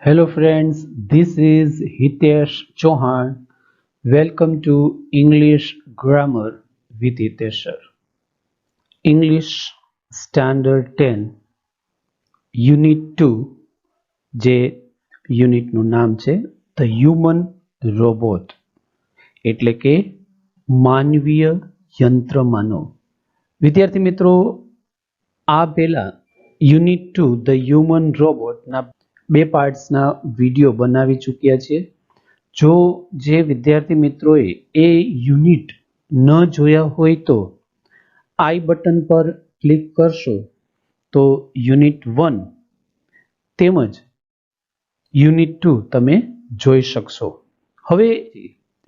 Hello friends, this is Hitesh Chauhan. Welcome to English Grammar with Hitesh sir. English Standard 10 Unit 2 જે યુનિટનું નામ છે The Human Robot એટલે કે માનવીય યંત્ર માનવ. વિદ્યાર્થી મિત્રો, આ પહેલા યુનિટ 2 The Human Robot ના બે પાર્ટ્સના વિડીયો બનાવી ચૂક્યા છે. જો જે વિદ્યાર્થી મિત્રોએ એ યુનિટ ન જોયા હોય તો આઈ બટન પર ક્લિક કરશો તો યુનિટ 1 તેમજ યુનિટ 2 તમે જોઈ શકશો. હવે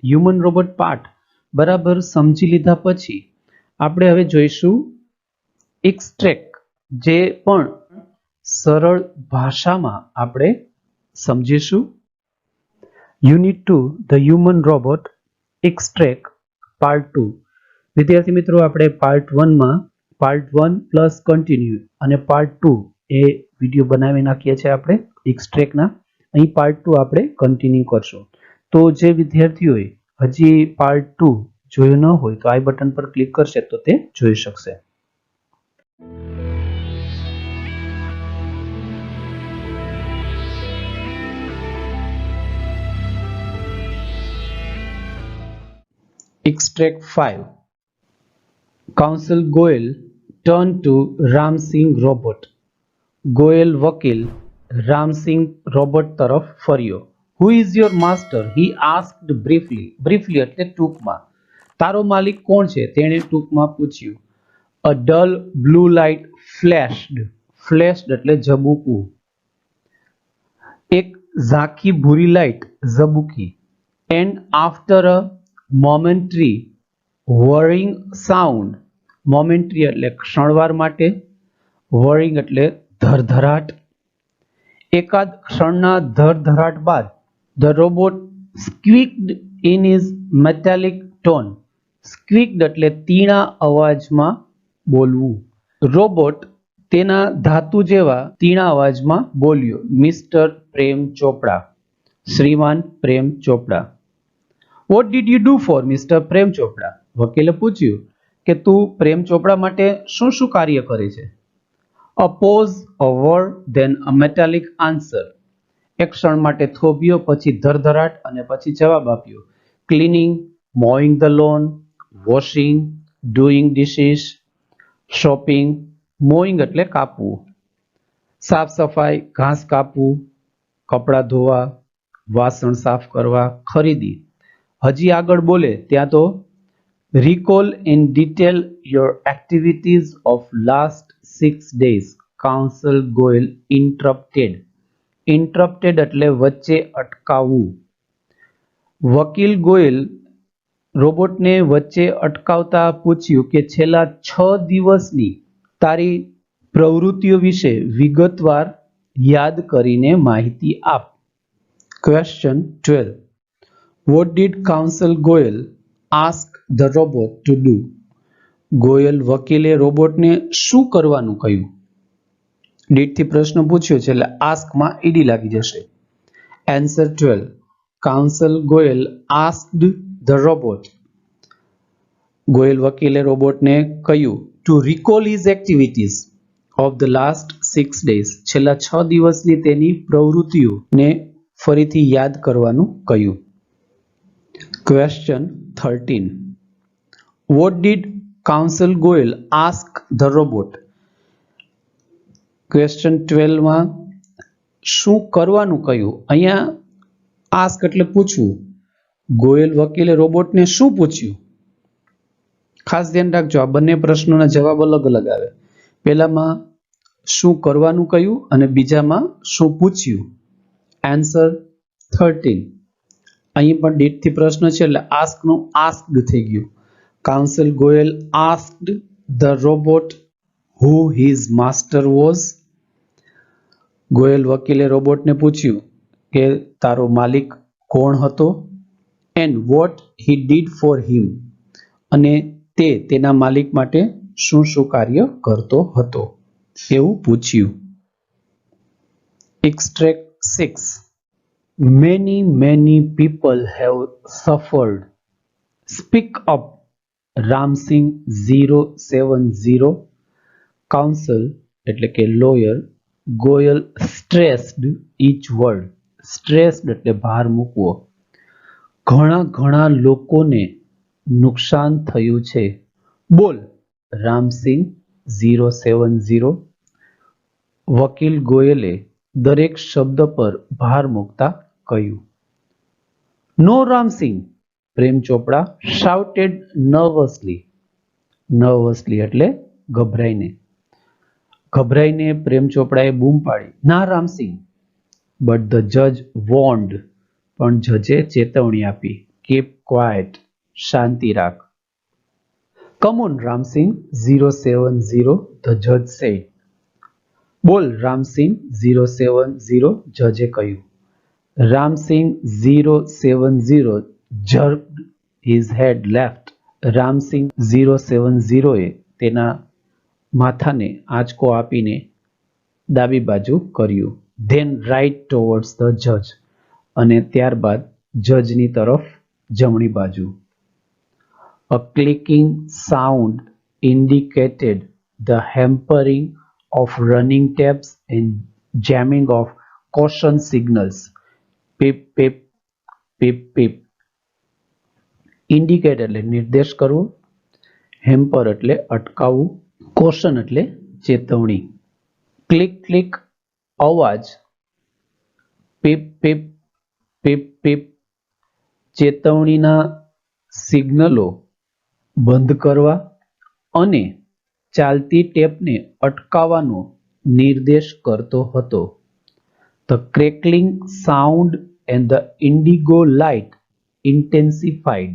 હ્યુમન રોબોટ પાર્ટ બરાબર સમજી લીધા પછી આપણે હવે જોઈશું એક્સ્ટ્રેક્ટ, જે પણ સરળ ભાષામાં આપણે સમજીશું. Unit 2 the human robot extract part 2. વિદ્યાર્થી મિત્રો, આપણે પાર્ટ 1 માં પાર્ટ 1 પ્લસ કન્ટિન્યુ અને પાર્ટ 2 એ વિડીયો બનાવી નાખીએ છીએ આપણે એક્સ્ટ્રેક્ટના. અહીં પાર્ટ 2 આપણે કન્ટિન્યુ કરશું. તો જે વિદ્યાર્થીઓએ હજી પાર્ટ 2 જોયું ન હોય તો આઈ બટન પર ક્લિક કરશે તો તે જોઈ શકશે. Extract 5. Counsel Goel turned to Ram Singh robot. Goel વકીલ રામસિંહ રોબોટ તરફ ફર્યો. Who is your master? He asked briefly. Briefly એટલે ટૂંકમાં. તારો માલિક કોણ છે? તેણે ટૂંકમાં પૂછ્યું. A dull blue light flashed. Flashed એટલે ઝબૂકવું. એક ઝાંખી ભૂરી light ઝબૂકી. And after a momentary whirring sound. Momentary એટલે ક્ષણવાર માટે, whirring એટલે ધરધરાટ. એકાદ ક્ષણના ધરધરાટ બાદ the robot squeaked in his metallic tone. Squeaked એટલે તીણા અવાજમાં બોલવું. રોબોટ તેના ધાતુ જેવા તીણા અવાજમાં બોલ્યો. Mister Prem Chopra, Shriman Prem Chopra. What did you do for Mr. પ્રેમ ચોપડા? વકીલે પૂછ્યું કે તું પ્રેમ ચોપડા માટે શું શું કાર્ય કરે છે? A pause, a word, then a metallic answer. એક ક્ષણ માટે થોભ્યો, પછી ધરધરાટ અને પછી જવાબ આપ્યો. Cleaning, mowing the lawn, washing, doing dishes, shopping. Mowing એટલે કાપવું, સાફ સફાઈ, ઘાસ કાપવું, કપડા ધોવા, વાસણ સાફ કરવા, ખરીદી. હજી આગળ બોલે ત્યાં તો recall in detail your activities of last 6 days. Counsel Goel interrupted. Interrupted એટલે વચ્ચે અટકાવવું. વકીલ ગોયલ રોબોટને વચ્ચે અટકાવતા પૂછ્યું કે છેલ્લા 6 દિવસની તારી પ્રવૃત્તિઓ વિશે વિગતવાર યાદ કરીને માહિતી આપ. Question 12. What did Counsel Goel ask the robot to do? Goyal વકીલે રોબોટને શું કરવાનું કહ્યું? ડીડથી પ્રશ્ન પૂછ્યો છે એટલે આસ્કમાં ઈડી લાગી જશે. Answer 12. Counsel Goel asked the robot. Goyal વકીલે રોબોટને કહ્યું to recall his activities of the last 6 days. છેલ્લા 6 દિવસની તેની પ્રવૃત્તિઓને ફરીથી યાદ કરવાનું કહ્યું. Question 13. What did Counsel Goel ask the robot? Question 12 માં શું કરવાનું કહ્યું? અહીંયા ask એટલે પૂછવું. ગોયલ વકીલે રોબોટને શું પૂછ્યું? ખાસ ધ્યાન રાખજો, આ બંને પ્રશ્નોના જવાબ અલગ અલગ આવે. પહેલામાં શું કરવાનું કહ્યું અને બીજામાં શું પૂછ્યું. આન્સર 13. અહીં પણ ડીડથી પ્રશ્ન છે એટલે આસ્કનું આસ્ક્ડ થઈ ગયું. Counsel Goel asked the robot who his master was. Goyal વકીલે રોબોટને પૂછ્યું કે તારો માલિક કોણ હતો. And what he did for him. અને તે તેના માલિક માટે શું શું કાર્ય કરતો હતો એવું પૂછ્યું. Extract 6. many people have suffered. Speak up. Ramsing 070 counsel એટલે કે lawyer. Goyal stressed each word. Stressed એટલે ભાર મૂકવો. ઘણા લોકોને નુકસાન થયું છે. બોલ. રામસિંગ 070. વકીલ ગોયલે દરેક શબ્દ પર ભાર મૂકતા કહ્યું. નો રામસિંગ. પ્રેમ ચોપડા shouted nervously. Nervously એટલે ગભરાઈને પ્રેમ ચોપડાએ બૂમ પાડી. ના Ram Singh. But the judge warned. પણ જજે ચેતવણી આપી. Keep quiet. શાંતિ રાખ. Come on Ramsing 070 the judge said. બોલ રામસિંગ 070 જજે કહ્યું. Ramsing 070 jerked his head left. Ramsing 070 એ તેના માથાને આંચકો આપીને ડાબી બાજુ કર્યું. Then right towards the judge. અને ત્યારબાદ જજની તરફ જમણી બાજુ. A clicking sound indicated the hampering of running taps and jamming of caution signals. Pip pip pip pip. Indicate એટલે નિર્દેશ કરવો. Hamper એટલે અટકાવવું. Caution એટલે ચેતવણી. Click click અવાજ. Pip pip pip pip ચેતવણીના સિગ્નલો બંધ કરવા અને ચાલતી ટેપને અટકાવવાનો નિર્દેશ કરતો હતો. The crackling sound and the indigo light intensified.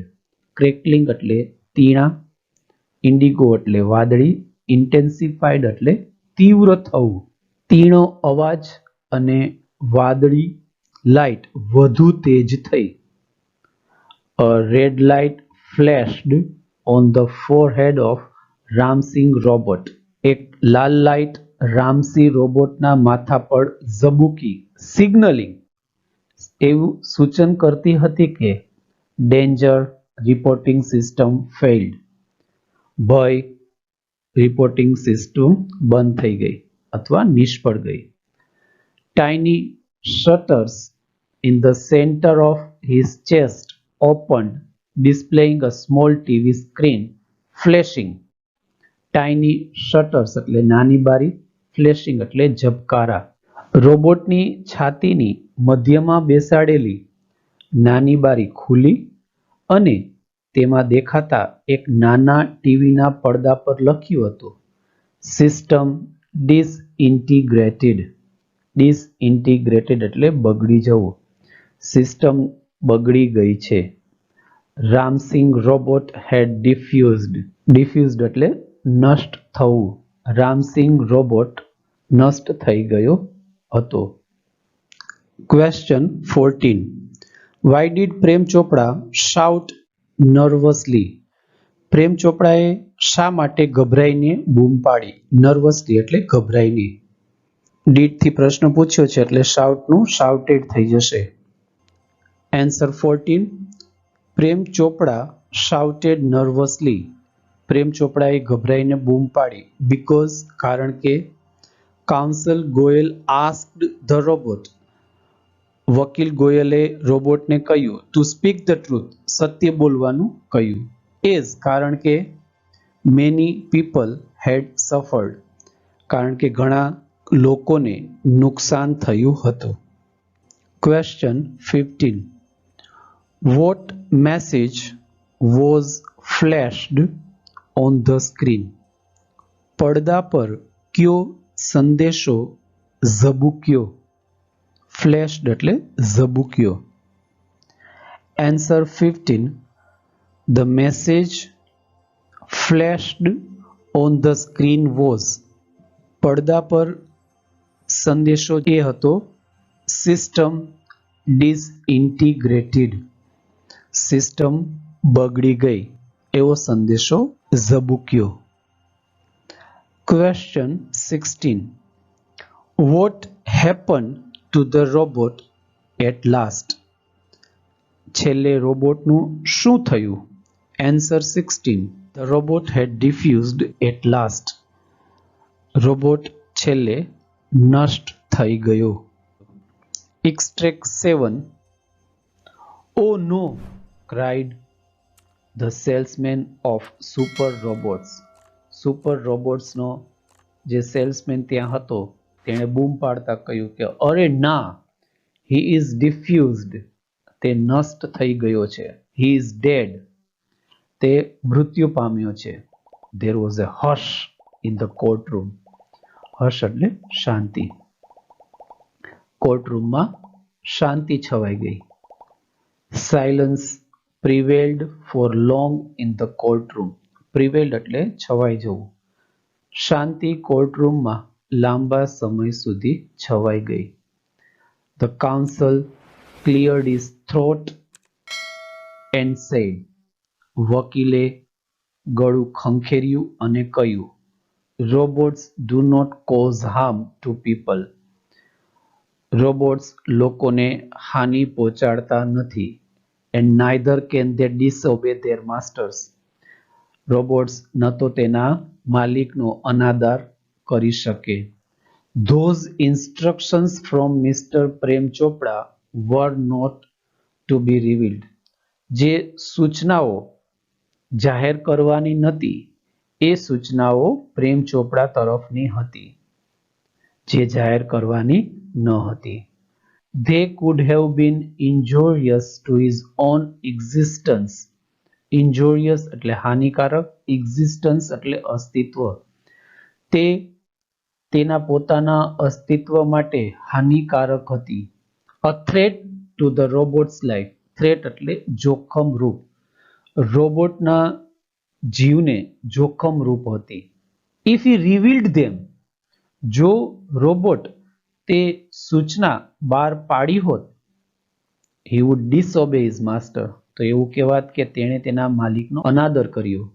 Crackling એટલે તીણા, indigo એટલે વાદળી, intensified એટલે તીવ્ર થવું. તીણો અવાજ અને વાદળી લાઇટ વધુ તેજ થઈ. A red light flashed on the forehead of Ramsing robot. એક લાલ લાઇટ રામસી રોબોટના માથા પર ઝબૂકી. સિગ્નલિંગ એવું સૂચન કરતી હતી કે ડેન્જર રિપોર્ટિંગ સિસ્ટમ ફેઇલ્ડ. ભય રિપોર્ટિંગ સિસ્ટમ બંધ થઈ ગઈ અથવા નિષ્ફળ ગઈ. Tiny shutters in the center of his chest opened, displaying a small TV screen flashing. Tiny shutters એટલે નાની બારી, flashing એટલે ઝબકારા. રોબોટની છાતીની મધ્યમાં બેસાડેલી નાની બારી ખુલી અને તેમાં દેખાતા એક નાના ટીવીના પડદા પર લખ્યું હતું સિસ્ટમ ડિસઇન્ટિગ્રેટેડ. ડિસઇન્ટિગ્રેટેડ એટલે બગડી જવું. સિસ્ટમ બગડી ગઈ છે. રામસિંગ રોબોટ હેડ ડિફ્યુઝડ. ડિફ્યુઝડ એટલે નષ્ટ થવું. રામસિંગ રોબોટ નષ્ટ થઈ ગયો હતો. Question 14. Why did Prem Chopra shout nervously? પ્રેમ ચોપડાએ શા માટે ગભરાઈને બૂમ પાડી? નર્વસલી એટલે ગભરાઈને. ડીડ થી પ્રશ્ન પૂછ્યો છે એટલે શાઉટ નું શાઉટેડ થઈ જશે. આન્સર 14. પ્રેમ ચોપડા shouted nervously. પ્રેમ ચોપડાએ ગભરાઈને બૂમ પાડી because કારણ કે counsel Goyal asked the robot. વકીલ ગોયલે રોબોટને કહ્યું to speak the truth. સત્ય બોલવાનું કહ્યું. As કારણ કે many people had suffered. કારણ કે ઘણા લોકોને નુકસાન થયું હતું. Question 15. What message was flashed on the screen? પડદા પર કયો સંદેશો ઝબૂક્યો? ફ્લેશ્ડ એટલે ઝબૂક્યો. Answer 15. The message flashed on the screen was. પડદા પર સંદેશો એ હતો સિસ્ટમ ડિસઇન્ટિગ્રેટેડ. સિસ્ટમ બગડી ગઈ એવો સંદેશો ઝબૂક્યો. Question 16. What happened to the robot at last છેલ્લે રોબોટનું શું થયું? Answer 16. The robot had diffused at last. રોબોટ છેલ્લે નષ્ટ થઈ ગયો. Extract 7. Oh no! cried the salesman of Super Robots. Super રોબોટ્સનો જે સેલ્સમેન ત્યાં હતો તેણે બૂમ પાડતા કહ્યું કે અરે ના, he is diffused. તે નષ્ટ થઈ ગયો છે. he is dead. તે મૃત્યુ પામ્યો છે. there was a hush in the courtroom. હર્ષ એટલે શાંતિ. કોર્ટરૂમમાં શાંતિ છવાઈ ગઈ. Silence prevailed for long in the courtroom. prevailed એટલે છવાઈ જવું. શાંતિ કોર્ટરૂમમાં લાંબા સમય સુધી છવાઈ ગઈ. The counsel cleared his throat and said. વકીલે ગળું ખંખેર્યું અને કહ્યું, robots do not cause harm to people. Robots લોકોને હાનિ પહોંચાડતા નથી. and neither can they disobey their masters. Robots ન તો તેના માલિકનો અનાદર કરી શકે. those instructions from Mr. Prem Chopra were not to be revealed. જે સૂચનાઓ જાહેર કરવાની નહોતી એ સૂચનાઓ પ્રેમ ચોપડા તરફની હતી, જે જાહેર કરવાની ન હતી. They could have been injurious to his own existence. Injurious એટલે હાનિકારક, existence એટલે અસ્તિત્વ. તે તેના પોતાના અસ્તિત્વ માટે હાનિકારક હતી. A threat to the robot's life. Threat એટલે જોખમ રૂપ. રોબોટના જીવને જોખમ રૂપ હતી. If he revealed them. જો રોબોટ તે સૂચના બહાર પાડી હોત, he would disobey his master. તો એવું કહેવાત કે તેણે તેના માલિકનો અનાદર કર્યો.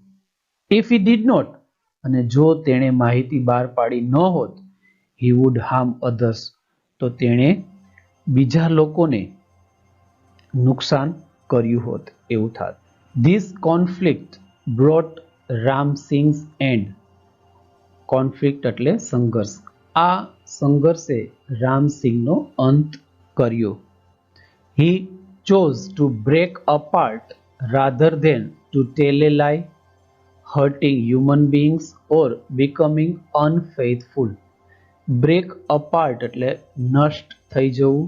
If he did not. અને જો તેણે માહિતી બહાર પાડી ન હોત, he would harm others. તો તેણે બીજા લોકોને નુકસાન કર્યું હોત એવું થાત. This conflict brought Ram Singh's end. Conflict એટલે સંઘર્ષ. આ સંઘર્ષે રામસિંહનો અંત કર્યો. He chose to break apart rather than to tell a lie, hurting human beings or becoming unfaithful. Break apart એટલે નષ્ટ થઈ જવું.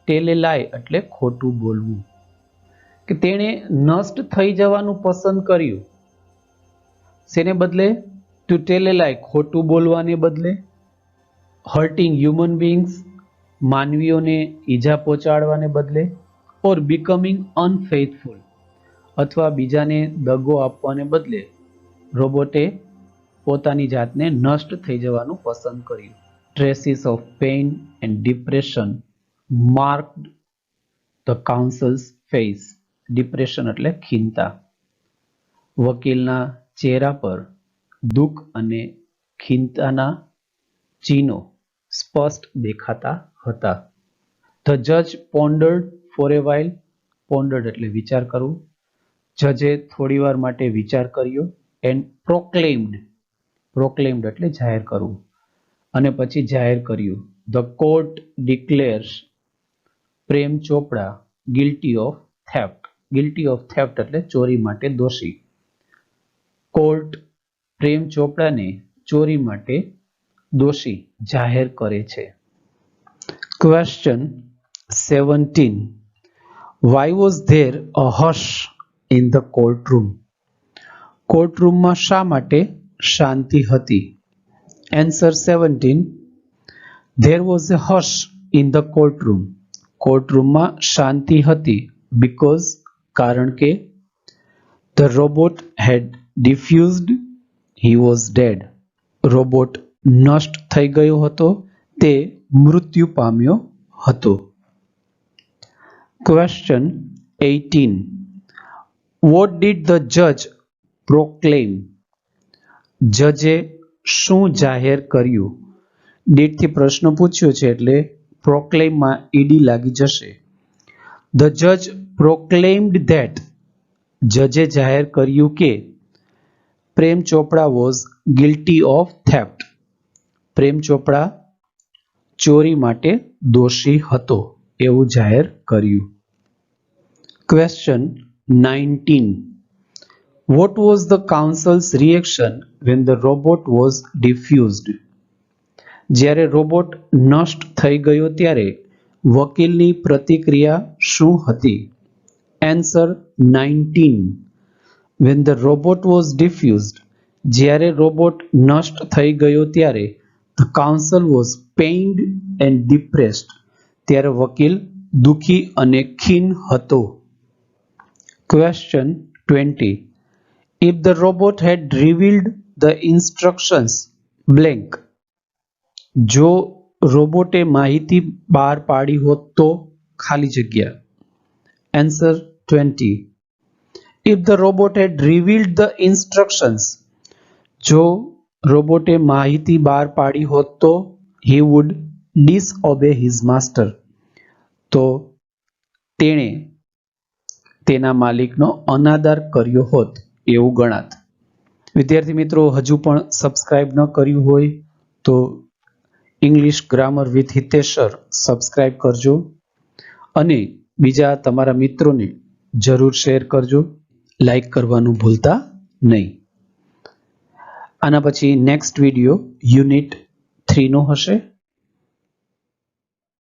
tell a lie એટલે ખોટું બોલવું. કે તેણે નષ્ટ થઈ જવાનું પસંદ કર્યું. શેને બદલે? to tell a lie ખોટું બોલવાને બદલે. hurting human beings માનવીઓને ઈજા પહોંચાડવાને બદલે. or becoming unfaithful અથવા બીજાને દગો આપવાને બદલે રોબોટે પોતાની જાતને નષ્ટ થઈ જવાનું પસંદ કર્યું. traces of pain and depression marked the counsel's face. depression એટલે ખીનતા. વકીલના ચહેરા પર દુઃખ અને ખીનતાના ચિહ્નો સ્પષ્ટ દેખાતા હતા. The judge pondered for a while. pondered એટલે વિચાર કરવું. જજે થોડી વાર માટે વિચાર કર્યો. and proclaimed. proclaimed એટલે જાહેર કરવું. અને પછી જાહેર કર્યું. The court declares Prem Chopra guilty of theft. guilty of theft એટલે ચોરી માટે દોષી. કોર્ટ પ્રેમ ચોપડાને ચોરી માટે દોષી જાહેર કરે છે. Question 17. Why was there a hush in the courtroom? કોર્ટરૂમમાં શા માટે શાંતિ હતી? Answer 17. There was a hush in the courtroom. કોર્ટરૂમમાં શાંતિ હતી because કારણ કે the robot had diffused. He was dead. Robot નષ્ટ થઈ ગયો હતો, તે મૃત્યુ પામ્યો હતો. Question 18. What did the judge proclaim? જજે શું જાહેર કર્યું? Did થી પ્રશ્ન પૂછ્યો છે એટલે પ્રોક્લેમમાં ઈડી લાગી જશે. ધ જજ પ્રોક્લેમ્ડ ધેટ, જજે જાહેર કર્યું કે પ્રેમ ચોપડા વોઝ ગિલ્ટી ઓફ થેફ્ટ, પ્રેમ ચોપડા ચોરી માટે દોષી હતો એવું જાહેર કર્યું. Question 19. What was the council's reaction when the robot was diffused? જ્યારે રોબોટ નષ્ટ થઈ ગયો ત્યારે વકીલની પ્રતિક્રિયા શું હતી? Answer 19. When the robot was diffused, જ્યારે રોબોટ નષ્ટ થઈ ગયો ત્યારે the counsel was pained and depressed, ત્યારે વકીલ દુખી અને ખીન હતો. Question 20. If the robot had revealed the instructions blank, જો રોબોટે માહિતી બહાર પાડી હોત તો ખાલી જગ્યા. Answer 20. If the robot had revealed the instructions, જો રોબોટે માહિતી બહાર પાડી હોત તો he would disobey his master, તો તેણે તેના માલિકનો અનાદર કર્યો હોત એવું ગણાત. વિદ્યાર્થી મિત્રો, હજુ પણ સબસ્ક્રાઇબ ન કર્યું હોય તો ઇંગ્લિશ ગ્રામર વિથ હિતેશ્વર સબસ્ક્રાઇબ કરજો અને બીજા તમારા મિત્રોને જરૂર શેર કરજો. લાઈક કરવાનું ભૂલતા નહીં. આના પછી નેક્સ્ટ વિડીયો યુનિટ 3 નો હશે.